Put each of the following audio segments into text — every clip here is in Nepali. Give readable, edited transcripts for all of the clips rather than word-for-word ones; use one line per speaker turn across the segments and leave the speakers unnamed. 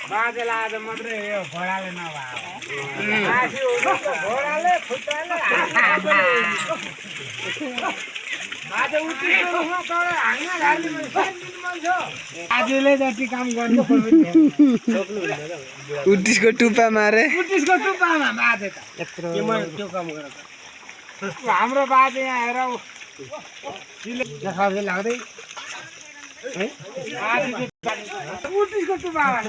बाजेला आज मात्रै यो घोडाले नभए घोडाले खुट्टाले बाजे आजले जति काम गर्नु
उटिसको टुप्पा मारे
उटिसको टुप्पामा बाजे त यत्रो त्यो काम गरेको हाम्रो बाजे यहाँ हेर देखाउँदै लाग्दै है उटिसको टुप्पामा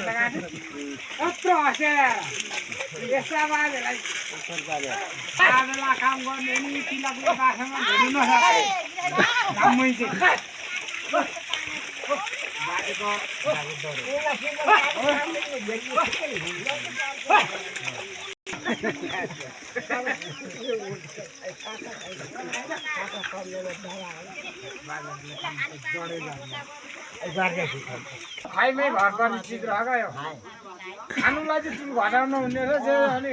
यत्रो हँसेर यस्ता बाजेलाई बाजेलाई काम गर्ने नि तिलकले बासँग भेट्नु नसके कामै चाहिँ खाइमै घर पर्ने चिज रह्यो यो खानुलाई चाहिँ तिमी घटाउनु हुने रहेछ अनि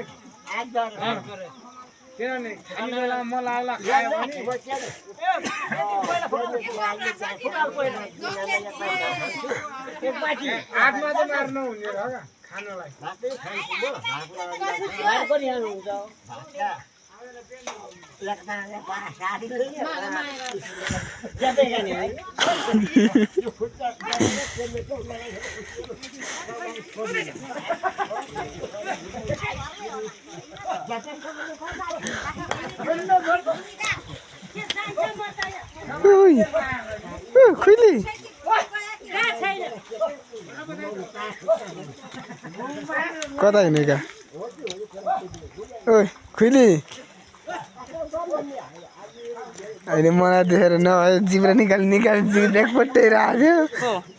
किनभने खाने बेलामा मलाई खायो भने हातमा चाहिँ मार्नु हुने रह खानुलाई
खुली कता हिँडेका ओइ खुली अहिले मलाई देखेर नभए जिब्रा निकाली जिउ देख पट्याइरहेको थियो